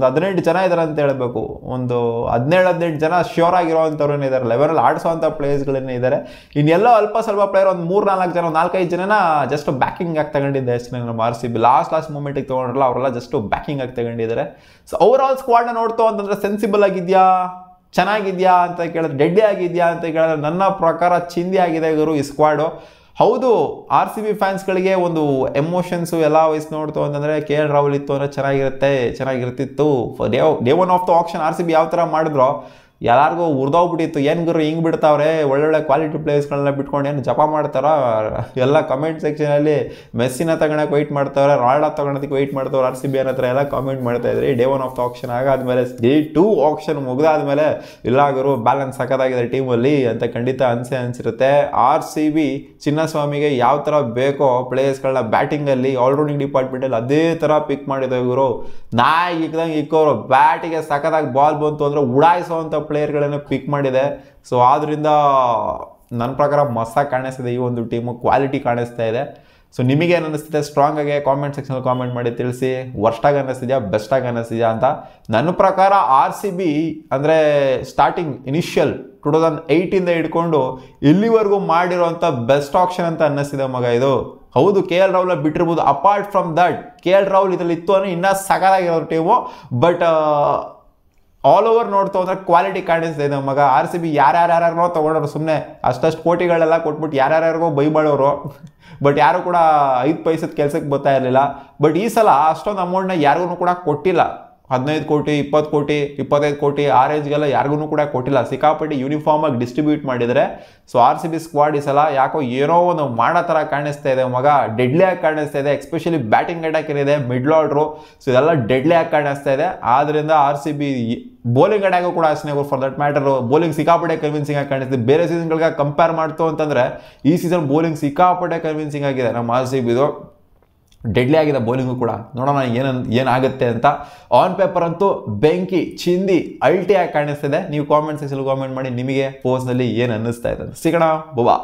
18 ಜನ ಇದ್ದಾರೆ ಅಂತ ಹೇಳಬೇಕು. ಒಂದು 17 ಜನ ಶ್ಯೂರ್ ಆಗಿರೋವಂಥವ್ರೇನೇ ಇದ್ದಾರೆ, ಲೆವೆನಲ್ಲಿ ಆಡಿಸೋವಂಥ ಪ್ಲೇಯರ್ಸ್ಗಳೇನೇ ಇದ್ದಾರೆ. ಇನ್ನೆಲ್ಲೋ ಅಲ್ಪ ಸ್ವಲ್ಪ ಪ್ಲೇಯರ್ ಒಂದು 3-4 ಜನ, 4-5 ಜನನ ಜಸ್ಟ್ ಬ್ಯಾಕಿಂಗ್ ಆಗಿ ತಗೊಂಡಿದ್ದೆ ಅಷ್ಟೇ. ನಮ್ಮ RCB ಲಾಸ್ಟ್ ಮೂಮೆಂಟಿಗೆ ತೊಗೊಂಡ್ರಲ್ಲ ಅವರೆಲ್ಲ ಜಸ್ಟ್ ಬ್ಯಾಕಿಂಗ್ ಆಗಿ ತಗೊಂಡಿದ್ದಾರೆ. ಸೊ ಓವರ್ ಆಲ್ ಸ್ಕ್ವಾಡ್ನ ನೋಡ್ತು ಅಂತಂದರೆ ಸೆನ್ಸಿಬಲ್ ಆಗಿದೆಯಾ, ಚೆನ್ನಾಗಿದೆಯಾ ಅಂತ ಕೇಳಿದ್ರೆ, ಡೆಡ್ಡಿ ಆಗಿದೆಯಾ ಅಂತ ಕೇಳಿದ್ರೆ ನನ್ನ ಪ್ರಕಾರ ಚಿಂದಿ ಆಗಿದೆ ಗುರು ಈ ಸ್ಕ್ವಾಡು. ಹೌದು, RCB ಫ್ಯಾನ್ಸ್ಗಳಿಗೆ ಒಂದು ಎಮೋಷನ್ಸು ಎಲ್ಲ ವಯಸ್ಸು ನೋಡ್ತು ಅಂತಂದರೆ KL ರಾಹುಲ್ ಇತ್ತು ಅಂದರೆ ಚೆನ್ನಾಗಿರ್ತಿತ್ತು. Day one of the action RCB ಯಾವ ಥರ ಮಾಡಿದ್ರು ಎಲ್ಲರಿಗೂ ಉರ್ದೋಗ್ಬಿಟ್ಟಿತ್ತು. ಏನು ಗುರು ಹಿಂಗೆ ಬಿಡ್ತಾವ್ರೆ, ಒಳ್ಳೊಳ್ಳೆ ಕ್ವಾಲಿಟಿ ಪ್ಲೇಯರ್ಸ್ಗಳನ್ನ ಬಿಟ್ಕೊಂಡು ಏನು ಜಪ ಮಾಡ್ತಾರ ಎಲ್ಲ ಕಮೆಂಟ್ ಸೆಕ್ಷನಲ್ಲಿ. ಮೆಸ್ಸಿನ ತಗೊಳಕ್ಕೆ ವೆಯ್ಟ್ ಮಾಡ್ತಾವ್ರೆ, ರಾಲ್ಡೋ ತಗೊಳೋದಕ್ಕೆ ವೆಯ್ಟ್ ಮಾಡ್ತಾವ್ರೆ RCB ಅನ್ನೋ ಹತ್ರ ಎಲ್ಲ ಕಾಮೆಂಟ್ ಮಾಡ್ತಾ ಇದ್ರಿ. Day one of the auction ಆಗಾದ್ಮೇಲೆ ಡೇ 2 ಆಕ್ಷನ್ ಮುಗಿದಾದ್ಮೇಲೆ ಇಲ್ಲ ಗುರು ಬ್ಯಾಲೆನ್ಸ್ ಸಖತ್ತಾಗಿದೆ ಟೀಮಲ್ಲಿ ಅಂತ ಖಂಡಿತ ಅನಿಸಿರುತ್ತೆ. RCB ಚಿನ್ನಸ್ವಾಮಿಗೆ ಯಾವ ಥರ ಬೇಕೋ ಪ್ಲೇಯರ್ಸ್ಗಳನ್ನ ಬ್ಯಾಟಿಂಗಲ್ಲಿ ಆಲ್ರೌಂಡಿಂಗ್ ಡಿಪಾರ್ಟ್ಮೆಂಟಲ್ಲಿ ಅದೇ ಥರ ಪಿಕ್ ಮಾಡಿದೆ ಗುರು. ನಾಯಿ ಇಕ್ದಂಗೆ ಇಕ್ಕೋರು, ಬ್ಯಾಟಿಗೆ ಸಖತ್ತಾಗಿ ಬಾಲ್ ಬಂತು ಅಂದರೆ ಉಡಾಯಿಸೋವಂಥ ಪ್ಲೇಯರ್ಗಳನ್ನು ಪಿಕ್ ಮಾಡಿದೆ. ಸೊ ಆದ್ದರಿಂದ ನನ್ನ ಪ್ರಕಾರ ಮಸ್ತಾಗಿ ಕಾಣಿಸ್ತಿದೆ ಈ ಒಂದು ಟೀಮು, ಕ್ವಾಲಿಟಿ ಕಾಣಿಸ್ತಾ ಇದೆ. ಸೊ ನಿಮಗೇನು ಅನ್ನಿಸ್ತಿದೆ ಸ್ಟ್ರಾಂಗ್ ಆಗಿ ಕಾಮೆಂಟ್ ಸೆಕ್ಷನಲ್ಲಿ ಕಾಮೆಂಟ್ ಮಾಡಿ ತಿಳಿಸಿ. ವರ್ಸ್ಟಾಗಿ ಅನ್ನಿಸ್ತಿದೆಯಾ ಬೆಸ್ಟಾಗಿ ಅನ್ನಿಸ್ತಿದೆಯಾ ಅಂತ. ನನ್ನ ಪ್ರಕಾರ RCB ಅಂದರೆ ಸ್ಟಾರ್ಟಿಂಗ್ ಇನಿಷಿಯಲ್ 2008ಇಂದ ಹಿಡ್ಕೊಂಡು ಇಲ್ಲಿವರೆಗೂ ಮಾಡಿರೋಂಥ ಬೆಸ್ಟ್ ಆಪ್ಷನ್ ಅಂತ ಅನ್ನಿಸ್ತಿದೆ ಮಗ ಇದು. ಹೌದು, KL ರಾಹುಲ್ ಬಿಟ್ಟಿರ್ಬೋದು. Apart from that KL Rahul ಇದರಲ್ಲಿ ಇತ್ತು ಅಂದರೆ ಇನ್ನೂ ಸಖತ್ತಾಗಿರೋ ಟೀಮು. ಬಟ್ ಆಲ್ ಓವರ್ ನೋಡ್ತಾ ಹೋದ್ರೆ ಕ್ವಾಲಿಟಿ ಕಾಣಿಸ್ತಾ ಇದೆ ಮಗ. RCB ಯಾರ್ಯಾರೋ ತೊಗೊಂಡವ್ರು, ಸುಮ್ಮನೆ ಅಷ್ಟಷ್ಟು ಕೋಟಿಗಳೆಲ್ಲ ಕೊಟ್ಬಿಟ್ಟು ಯಾರ್ಯಾರಿಗೋ ಬೈ ಮಾಡೋರು. ಬಟ್ ಯಾರು ಕೂಡ 5 ಪೈಸದ ಕೆಲಸಕ್ಕೆ ಬರ್ತಾ ಇರಲಿಲ್ಲ. ಬಟ್ ಈ ಸಲ ಅಷ್ಟೊಂದು ಅಮೌಂಟ್ನ ಯಾರಿಗೂ ಕೂಡ ಕೊಟ್ಟಿಲ್ಲ. 15 ಕೋಟಿ 20 ಕೋಟಿ 25 ಕೋಟಿ ಆ ರೇಂಜ್ಗೆಲ್ಲ ಯಾರಿಗೂ ಕೂಡ ಕೊಟ್ಟಿಲ್ಲ. ಸಿಕ್ಕಾಪಟ್ಟಿ ಯೂನಿಫಾರ್ಮಾಗಿ ಡಿಸ್ಟ್ರಿಬ್ಯೂಟ್ ಮಾಡಿದರೆ. ಸೊ RCB ಸ್ಕ್ವಾಡ್ ಈ ಸಲ ಯಾಕೋ ಏನೋ ಒಂದು ಮಾಡೋ ಥರ ಕಾಣಿಸ್ತಾ ಇದೆ ಮಗ. ಡೆಡ್ಲಿ ಆಗಿ ಕಾಣಿಸ್ತಾ ಇದೆ. ಎಸ್ಪೆಷಲಿ ಬ್ಯಾಟಿಂಗ್ ಅಟ್ಯಾಕ್ ಏನಿದೆ, ಮಿಡ್ಲ್ ಆರ್ಡ್ರು, ಸೊ ಇದೆಲ್ಲ ಡೆಡ್ಲಿ ಆಗಿ ಕಾಣಿಸ್ತಾ ಇದೆ. ಆದ್ದರಿಂದ RCB ಬೌಲಿಂಗ್ ಅಟ್ಯಾಕು ಕೂಡ ಅಷ್ಟೇ ಫಾರ್ ದಟ್ ಮ್ಯಾಟರ್. ಬೌಲಿಂಗ್ ಸಿಕ್ಕಾಪಟ್ಟೆ ಕನ್ವಿನ್ಸಿಂಗ್ ಆಗಿ ಕಾಣಿಸ್ತಿದೆ. ಬೇರೆ ಸೀಸನ್ಗಳಿಗೆ ಕಂಪೇರ್ ಮಾಡ್ತು ಅಂತಂದರೆ ಈ ಸೀಸನ್ ಬೌಲಿಂಗ್ ಸಿಕ್ಕಾಪಟ್ಟೆ ಕನ್ವಿನ್ಸಿಂಗ್ ಆಗಿದೆ ನಮ್ಮ RCBದು. ಡೆಡ್ಲಿ ಆಗಿದೆ ಬೌಲಿಂಗು ಕೂಡ. ನೋಡೋಣ ಏನಾಗುತ್ತೆ ಅಂತ. ಆನ್ ಪೇಪರ್ ಅಂತೂ ಬೆಂಕಿ ಚಿಂದಿ ಅಲ್ಟಿಯಾಗಿ ಕಾಣಿಸ್ತಿದೆ. ನೀವು ಕಾಮೆಂಟ್ ಸೆಕ್ಷನ್ ಕಾಮೆಂಟ್ ಮಾಡಿ ನಿಮಗೆ ಪೋಸ್ಟ್ನಲ್ಲಿ ಏನು ಅನ್ನಿಸ್ತಾ ಇದೆ. ಸಿಗೋಣ, ಬುಬಾ.